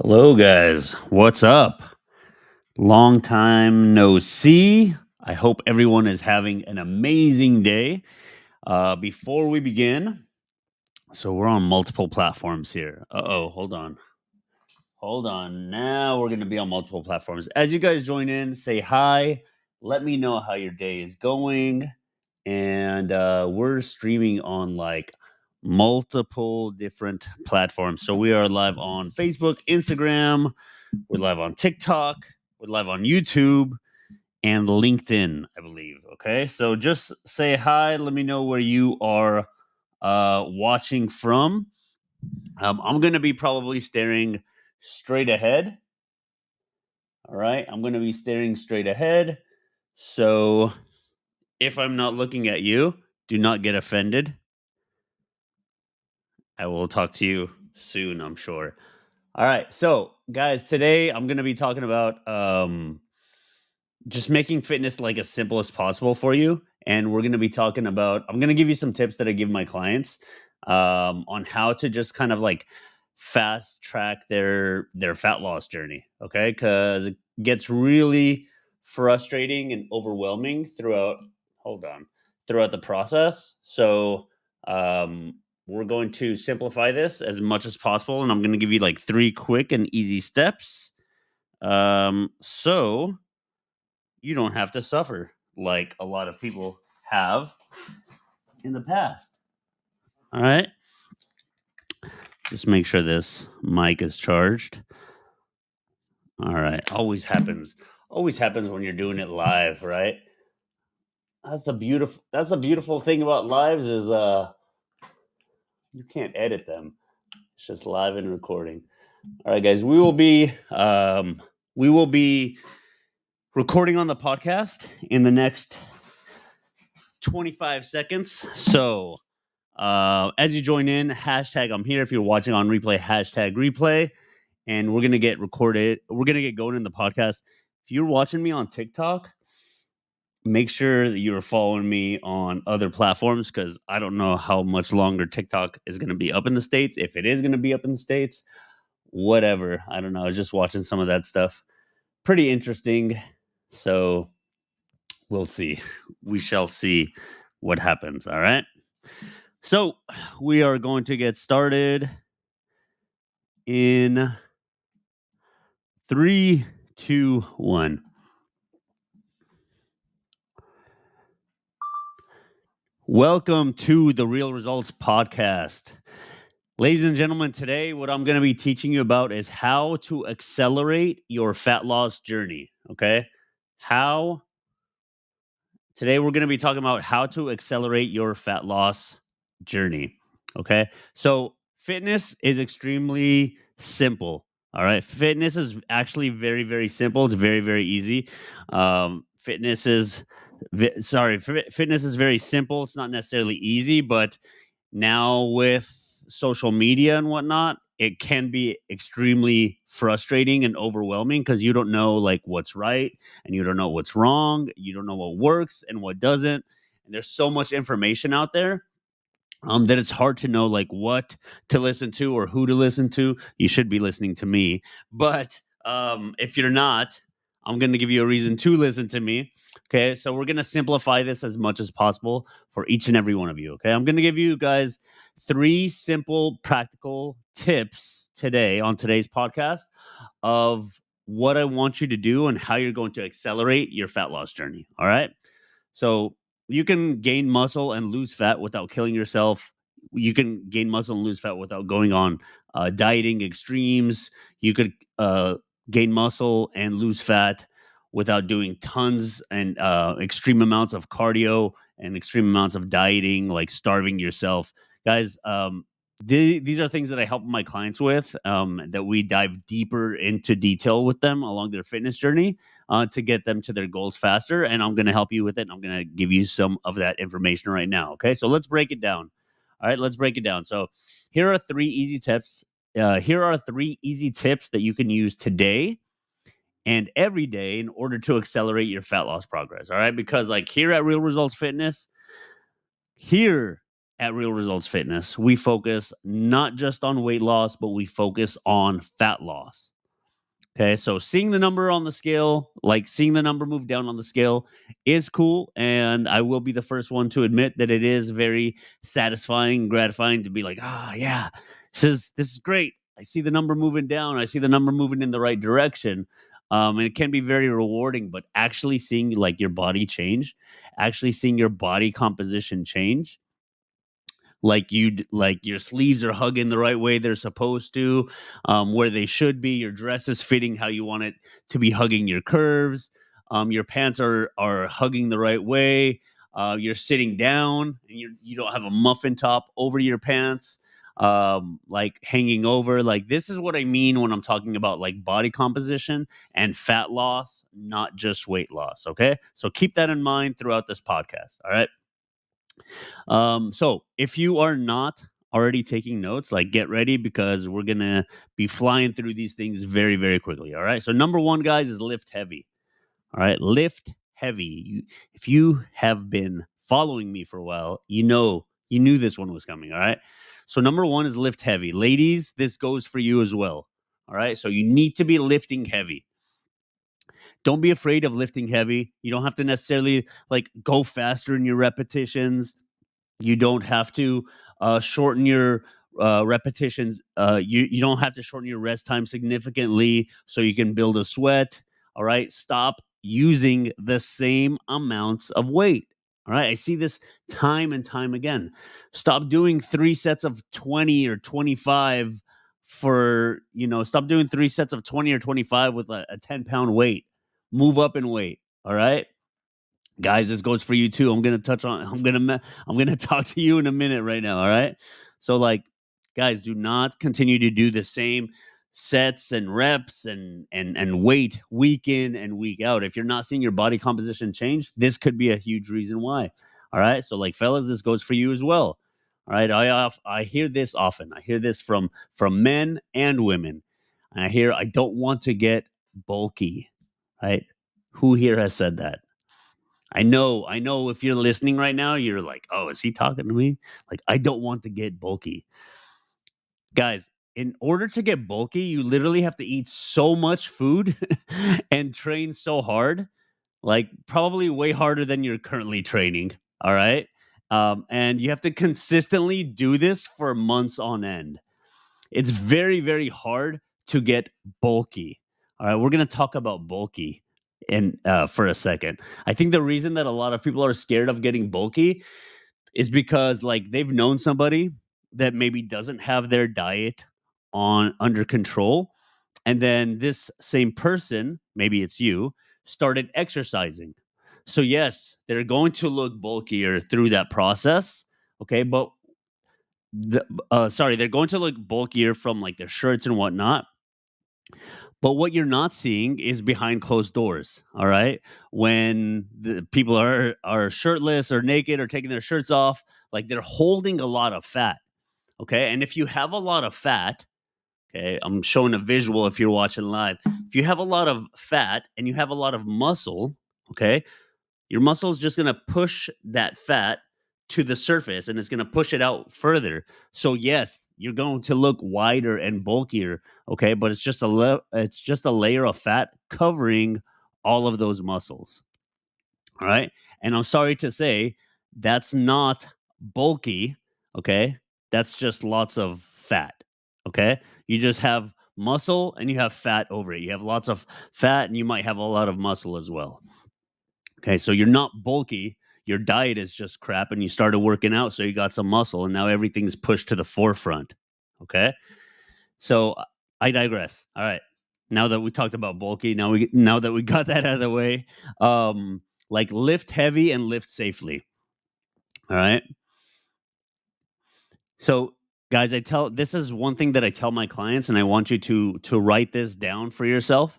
Hello, guys. What's up? Long time no see. I hope everyone is having an amazing day. Before we begin, so we're on multiple platforms here. Hold on. Hold on. Now we're going to be on multiple platforms. As you guys join in, say hi. Let me know how your day is going. And we're streaming on like multiple different platforms. So we are live on Facebook, Instagram, we're live on TikTok, we're live on YouTube and LinkedIn, I believe. Okay, so just say hi. Let me know where you are watching from. I'm going to be probably staring straight ahead. All right, I'm going to be staring straight ahead. So if I'm not looking at you, do not get offended. I will talk to you soon, I'm sure. All right, so guys, today I'm going to be talking about just making fitness like as simple as possible for you. And we're going to be talking about, I'm going to give you some tips that I give my clients on how to just kind of like fast track their fat loss journey. Okay. Cause it gets really frustrating and overwhelming hold on, throughout the process. So, we're going to simplify this as much as possible. And I'm going to give you like 3 quick and easy steps. So, you don't have to suffer like a lot of people have in the past. All right. Just make sure this mic is charged. All right. Always happens. Always happens when you're doing it live, right? That's the beautiful thing about lives is you can't edit them. It's just live and recording. All right, guys. We will be recording on the podcast in the next 25 seconds. So as you join in, hashtag I'm here. If you're watching on replay, hashtag replay. And we're going to get recorded. We're going to get going in the podcast. If you're watching me on TikTok, make sure that you're following me on other platforms because I don't know how much longer TikTok is going to be up in the States. If it is going to be up in the States, whatever. I don't know. I was just watching some of that stuff. Pretty interesting. So we'll see. We shall see what happens. All right. So we are going to get started in 3, 2, 1. Welcome to the Real Results Podcast. Ladies and gentlemen, today what I'm going to be teaching you about is how to accelerate your fat loss journey. Okay. How Today we're going to be talking about how to accelerate your fat loss journey. Okay. So fitness is extremely simple. All right. Fitness is actually very, very simple. It's very, very easy. Fitness is, fitness is very simple. It's not necessarily easy, but now with social media and whatnot, it can be extremely frustrating and overwhelming because you don't know like what's right and you don't know what's wrong. You don't know what works and what doesn't. And there's so much information out there that it's hard to know like what to listen to or who to listen to. You should be listening to me, but if you're not, I'm going to give you a reason to listen to me. Okay, so we're going to simplify this as much as possible for each and every one of you. Okay, I'm going to give you guys 3 simple, practical tips today on today's podcast of what I want you to do and how you're going to accelerate your fat loss journey. All right. So you can gain muscle and lose fat without killing yourself. You can gain muscle and lose fat without going on dieting extremes. You could gain muscle and lose fat without doing tons and extreme amounts of cardio and extreme amounts of dieting, like starving yourself. Guys, these are things that I help my clients with, that we dive deeper into detail with them along their fitness journey to get them to their goals faster. And I'm going to help you with it. I'm going to give you some of that information right now. Okay. So let's break it down. All right. Let's break it down. So here are 3 easy tips. Here are 3 easy tips that you can use today and every day in order to accelerate your fat loss progress. All right. Because, like, here at Real Results Fitness, here at Real Results Fitness, we focus not just on weight loss, but we focus on fat loss. Okay, so seeing the number on the scale, like seeing the number move down on the scale is cool. And I will be the first one to admit that it is very satisfying and gratifying to be like, yeah, this is great. I see the number moving down. I see the number moving in the right direction. And it can be very rewarding, but actually seeing like your body change, actually seeing your body composition change, like your sleeves are hugging the right way they're supposed to, where they should be, your dress is fitting how you want it to be, hugging your curves, your pants are hugging the right way, you're sitting down and you don't have a muffin top over your pants, like hanging over. Like, this is what I mean when I'm talking about like body composition and fat loss, not just weight loss. Okay, so keep that in mind throughout this podcast. All right. So if you are not already taking notes, like, get ready, because we're gonna be flying through these things very, very quickly. All right. So number one, guys, is lift heavy. All right, lift heavy. If you have been following me for a while, you knew this one was coming. All right. So number one is lift heavy. Ladies, this goes for you as well. All right. So you need to be lifting heavy. Don't be afraid of lifting heavy. You don't have to necessarily like go faster in your repetitions. You don't have to shorten your repetitions. You don't have to shorten your rest time significantly so you can build a sweat. All right. Stop using the same amounts of weight. All right. I see this time and time again. Stop doing 3 sets of 20 or 25 stop doing 3 sets of 20 or 25 with a 10-pound weight. Move up in weight. All right. Guys, this goes for you too. I'm gonna talk to you in a minute right now. All right. So, like, guys, do not continue to do the same sets and reps and weight week in and week out. If you're not seeing your body composition change, this could be a huge reason why. All right. So, like, fellas, this goes for you as well. All right. I hear this often. I hear this from men and women. And I don't want to get bulky. Right. Who here has said that? I know if you're listening right now, you're like, "Oh, is he talking to me?" Like, I don't want to get bulky. Guys, in order to get bulky, you literally have to eat so much food and train so hard, like probably way harder than you're currently training. All right. And you have to consistently do this for months on end. It's very, very hard to get bulky. All right, we're gonna talk about bulky in for a second. I think the reason that a lot of people are scared of getting bulky is because, like, they've known somebody that maybe doesn't have their diet on under control, and then this same person, maybe it's you, started exercising. So yes, they're going to look bulkier through that process. Okay, but they're going to look bulkier from like their shirts and whatnot. But what you're not seeing is behind closed doors. All right, when the people are shirtless or naked or taking their shirts off, like, they're holding a lot of fat. Okay, and if you have a lot of fat, okay, I'm showing a visual if you're watching live. If you have a lot of fat and you have a lot of muscle, okay, your muscle is just going to push that fat to the surface and it's going to push it out further. So yes, you're going to look wider and bulkier, okay? But it's just a layer of fat covering all of those muscles. All right? And I'm sorry to say, that's not bulky, okay? That's just lots of fat, okay? You just have muscle and you have fat over it. You have lots of fat and you might have a lot of muscle as well. Okay, so you're not bulky. Your diet is just crap, and you started working out, so you got some muscle, and now everything's pushed to the forefront. Okay, so I digress. All right, now that we talked about bulky, now that we got that out of the way, like, lift heavy and lift safely. All right. So, guys, this is one thing that I tell my clients, and I want you to write this down for yourself.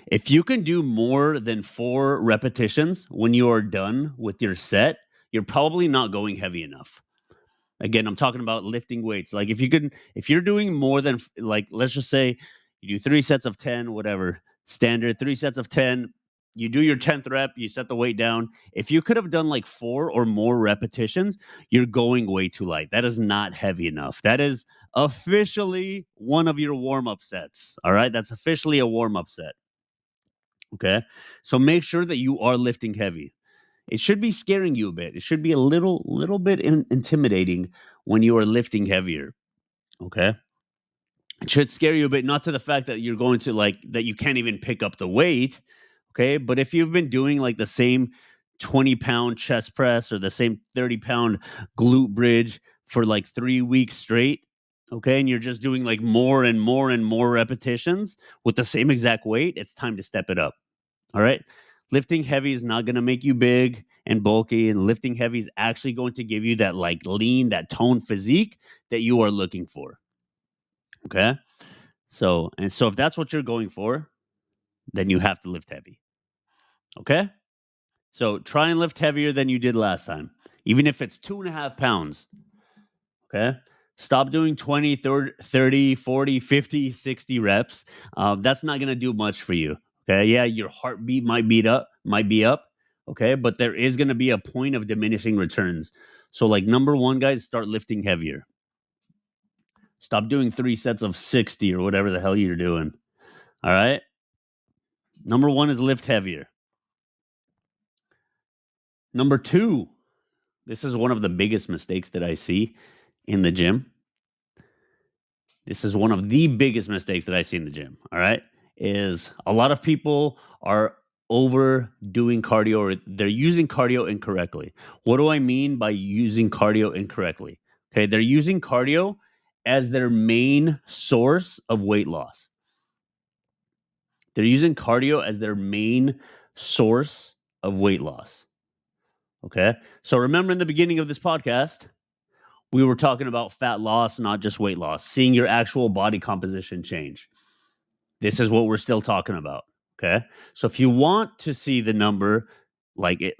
If you can do more than 4 repetitions when you are done with your set, you're probably not going heavy enough. Again, I'm talking about lifting weights. Like, if you're doing more than, like, let's just say you do 3 sets of 10, whatever, standard 3 sets of 10. You do your 10th rep, you set the weight down. If you could have done like 4 or more repetitions, you're going way too light. That is not heavy enough. That is officially one of your warm-up sets. All right? That's officially a warm-up set. Okay? So make sure that you are lifting heavy. It should be scaring you a bit. It should be a little bit intimidating when you are lifting heavier. Okay? It should scare you a bit, not to the fact that you're going to like that you can't even pick up the weight. Okay. But if you've been doing like the same 20-pound chest press or the same 30-pound glute bridge for like 3 weeks straight, okay, and you're just doing like more and more and more repetitions with the same exact weight, it's time to step it up. All right. Lifting heavy is not going to make you big and bulky, and lifting heavy is actually going to give you that like lean, that toned physique that you are looking for. Okay. So if that's what you're going for, then you have to lift heavy. Okay. So try and lift heavier than you did last time, even if it's 2.5 pounds. Okay. Stop doing 20, 30, 40, 50, 60 reps. That's not going to do much for you. Okay. Yeah. Your heartbeat might be up. Okay. But there is going to be a point of diminishing returns. So, like, number one, guys, start lifting heavier. Stop doing 3 sets of 60 or whatever the hell you're doing. All right. Number one is lift heavier. Number two, this is one of the biggest mistakes that I see in the gym. This is one of the biggest mistakes that I see in the gym. All right. Is a lot of people are overdoing cardio, or they're using cardio incorrectly. What do I mean by using cardio incorrectly? Okay. They're using cardio as their main source of weight loss. They're using cardio as their main source of weight loss. Okay. So remember, in the beginning of this podcast, we were talking about fat loss, not just weight loss, seeing your actual body composition change. This is what we're still talking about. Okay. So if you want to see the number,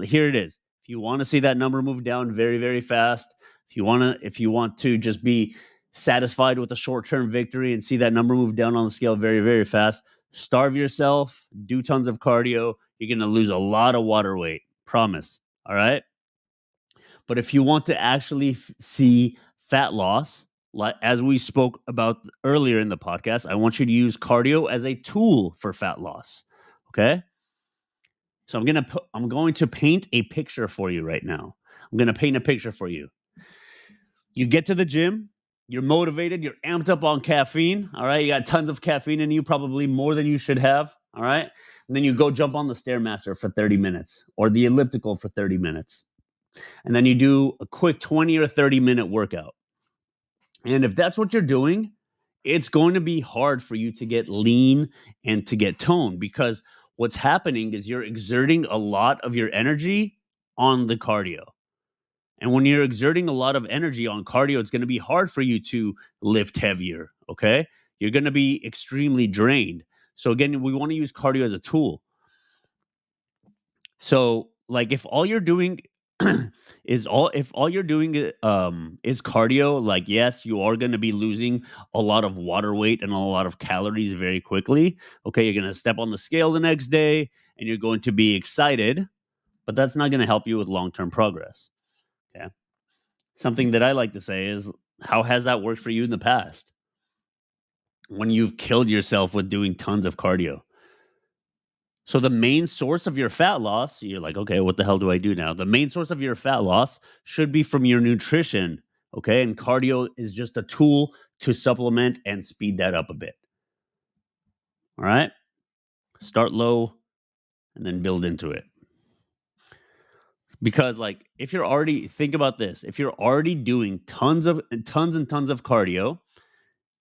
here it is. If you want to see that number move down very, very fast, if you want to just be satisfied with a short-term victory and see that number move down on the scale very, very fast, starve yourself, do tons of cardio. You're going to lose a lot of water weight. Promise. All right. But if you want to actually see fat loss, like as we spoke about earlier in the podcast, I want you to use cardio as a tool for fat loss. Okay. So I'm going to paint a picture for you right now. I'm going to paint a picture for you. You get to the gym, you're motivated, you're amped up on caffeine. All right. You got tons of caffeine in you, probably more than you should have. All right. And then you go jump on the Stairmaster for 30 minutes or the elliptical for 30 minutes. And then you do a quick 20 or 30-minute workout. And if that's what you're doing, it's going to be hard for you to get lean and to get toned, because what's happening is you're exerting a lot of your energy on the cardio. And when you're exerting a lot of energy on cardio, it's going to be hard for you to lift heavier. Okay. You're going to be extremely drained. So again, we want to use cardio as a tool. So, like, if all you're doing is cardio, like, yes, you are going to be losing a lot of water weight and a lot of calories very quickly. Okay, you're going to step on the scale the next day and you're going to be excited, but that's not going to help you with long-term progress. Okay. Something that I like to say is, how has that worked for you in the past when you've killed yourself with doing tons of cardio? So the main source of your fat loss, you're like, okay, what the hell do I do now? The main source of your fat loss should be from your nutrition, okay? And cardio is just a tool to supplement and speed that up a bit. All right? Start low and then build into it. Because, like, think about this. If you're already doing tons and tons of cardio,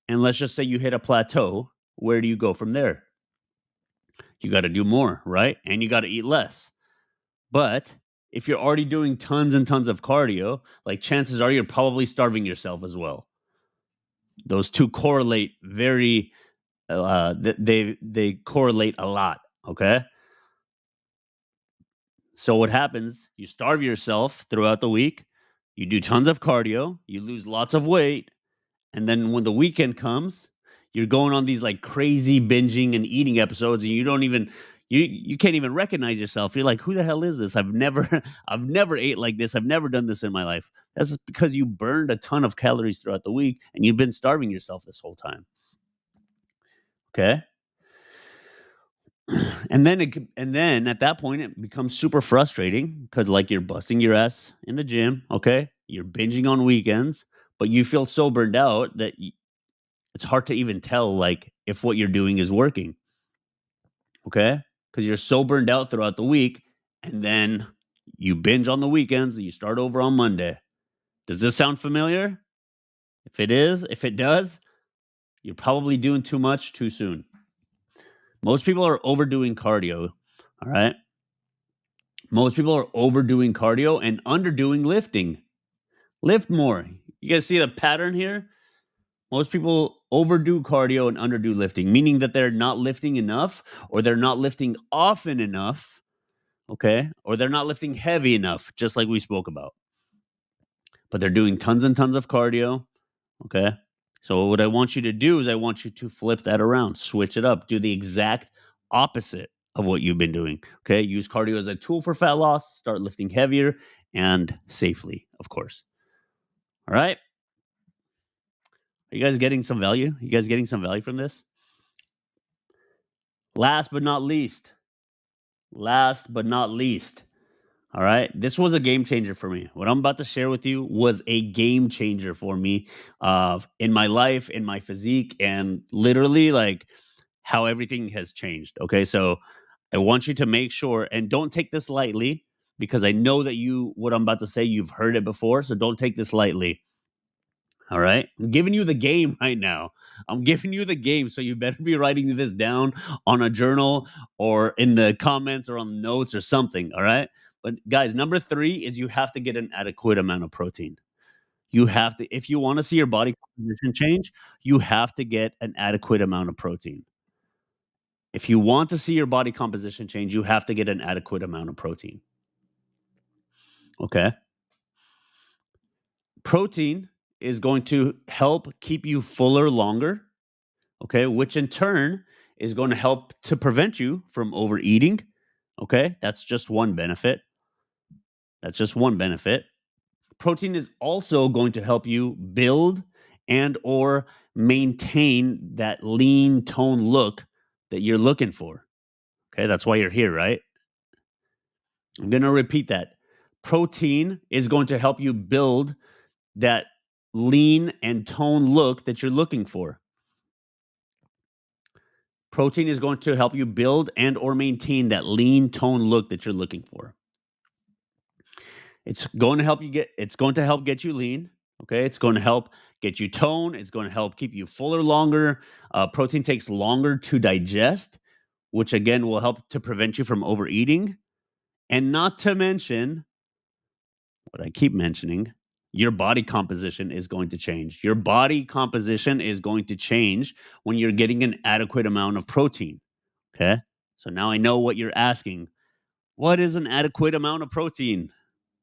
and let's just say you hit a plateau, where do you go from there? You got to do more, right? And you got to eat less. But if you're already doing tons and tons of cardio, like, chances are you're probably starving yourself as well. Those two correlate very, they correlate a lot. Okay. So what happens? You starve yourself throughout the week. You do tons of cardio. You lose lots of weight. And then when the weekend comes, you're going on these like crazy binging and eating episodes, and You can't even recognize yourself. You're like, who the hell is this? I've never I've never ate like this. I've never done this in my life. That's because you burned a ton of calories throughout the week and you've been starving yourself this whole time. Okay. And then at that point it becomes super frustrating because like you're busting your ass in the gym, okay? You're binging on weekends, but you feel so burned out that it's hard to even tell like if what you're doing is working, okay? Because you're so burned out throughout the week, and then you binge on the weekends, and you start over on Monday. Does this sound familiar? If it does, you're probably doing too much too soon. Most people are overdoing cardio. All right. Most people are overdoing cardio and underdoing lifting. Lift more. You guys see the pattern here? Most people overdo cardio and underdo lifting, meaning that they're not lifting enough or they're not lifting often enough, okay? Or they're not lifting heavy enough, just like we spoke about. But they're doing tons and tons of cardio, okay? So what I want you to do is I want you to flip that around, switch it up, do the exact opposite of what you've been doing, okay? Use cardio as a tool for fat loss, start lifting heavier and safely, of course. All right? Are you guys getting some value? You guys getting some value from this? Last but not least, last but not least, all right. This was a game changer for me. What I'm about to share with you was a game changer for me in my life, in my physique, and literally like how everything has changed. Okay. So I want you to make sure and don't take this lightly because I know that what I'm about to say, you've heard it before. So don't take this lightly. All right. I'm giving you the game right now. I'm giving you the game. So you better be writing this down on a journal or in the comments or on notes or something. All right. But guys, number 3 is you have to get an adequate amount of protein. You have to, if you want to see your body composition change, you have to get an adequate amount of protein. If you want to see your body composition change, you have to get an adequate amount of protein. Okay. Protein is going to help keep you fuller longer. Okay, which in turn is going to help to prevent you from overeating. Okay, that's just one benefit. That's just one benefit. Protein is also going to help you build and or maintain that lean tone look that you're looking for. Okay, that's why you're here, right? I'm going to repeat that. Protein is going to help you build that lean and tone look that you're looking for. Protein is going to help you build and or maintain that lean tone look that you're looking for. It's going to help get you lean. Okay. It's going to help get you tone. It's going to help keep you fuller longer. Protein takes longer to digest, which again will help to prevent you from overeating. And not to mention what I keep mentioning, your body composition is going to change. Your body composition is going to change when you're getting an adequate amount of protein. Okay. So now I know what you're asking. What is an adequate amount of protein?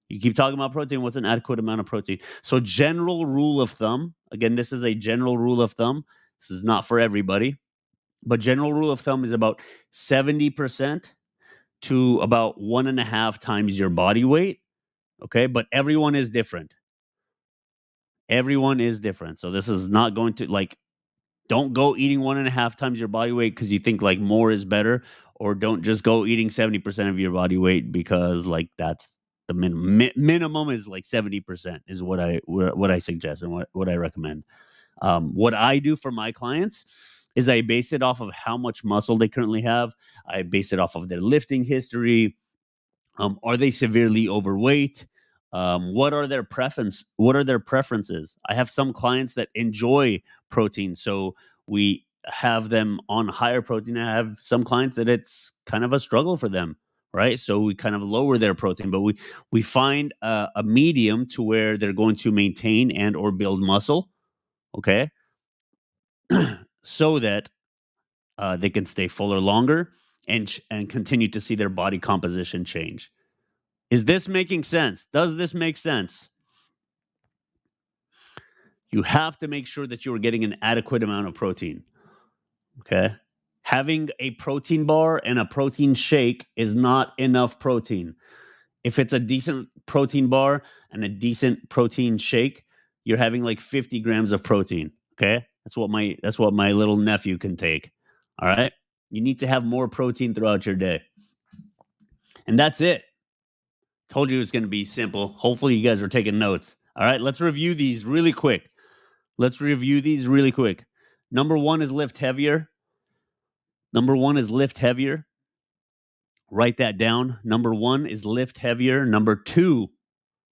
You keep talking about protein. What's an adequate amount of protein? So, general rule of thumb, again, this is a general rule of thumb. This is not for everybody, but general rule of thumb is about 70% to about 1.5 times your body weight. Okay. But everyone is different. Everyone is different. So, this is not going to like, don't go eating 1.5 times your body weight because you think like more is better, or don't just go eating 70% of your body weight because like that's the minimum is like 70% is what I suggest and what I recommend. What I do for my clients is I base it off of how much muscle they currently have. I base it off of their lifting history. Are they severely overweight? What are their preferences? I have some clients that enjoy protein, so we have them on higher protein. I have some clients that it's kind of a struggle for them, right? So we kind of lower their protein, but we find a medium to where they're going to maintain and or build muscle, okay, so that they can stay fuller longer and continue to see their body composition change. Is this making sense? Does this make sense? You have to make sure that you're getting an adequate amount of protein. Okay. Having a protein bar and a protein shake is not enough protein. If it's a decent protein bar and a decent protein shake, you're having like 50 grams of protein. Okay. That's what my little nephew can take. All right. You need to have more protein throughout your day. And that's it. Told you it's going to be simple. Hopefully you guys are taking notes. All right. Let's review these really quick. Number one is lift heavier. Write that down. Number one is lift heavier. Number two,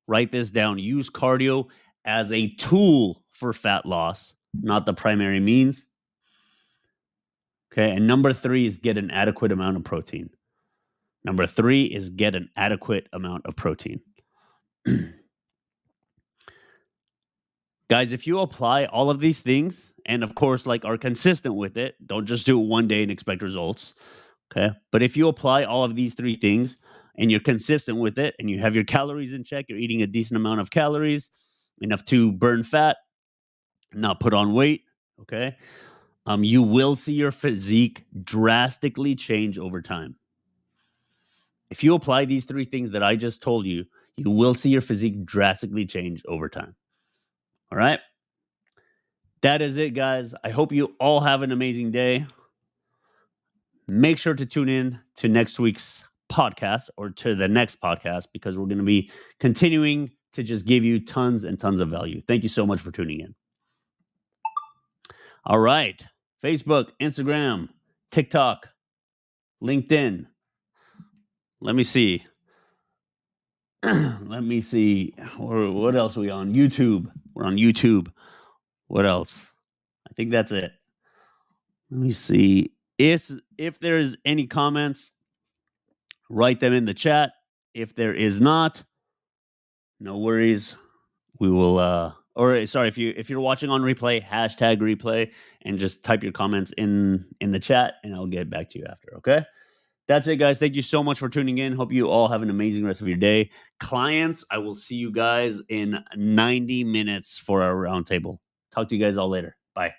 write this down. Use cardio as a tool for fat loss, not the primary means. Okay. And number three is get an adequate amount of protein. Guys, if you apply all of these things and of course like are consistent with it, don't just do it one day and expect results. Okay. But if you apply all of these three things and you're consistent with it and you have your calories in check, you're eating a decent amount of calories, enough to burn fat, not put on weight. Okay. You will see your physique drastically change over time. If you apply these three things that I just told you, you will see your physique drastically change over time. All right. That is it, guys. I hope you all have an amazing day. Make sure to tune in to next week's podcast or to the next podcast because we're going to be continuing to just give you tons and tons of value. Thank you so much for tuning in. All right. Facebook, Instagram, TikTok, LinkedIn. Let me see. What else are we on? YouTube. We're on YouTube. What else? I think that's it. Let me see. If there's any comments, write them in the chat. If there is not, no worries. We will if you're watching on replay, hashtag replay and just type your comments in the chat and I'll get back to you after, okay? That's it, guys. Thank you so much for tuning in. Hope you all have an amazing rest of your day. Clients, I will see you guys in 90 minutes for our roundtable. Talk to you guys all later. Bye.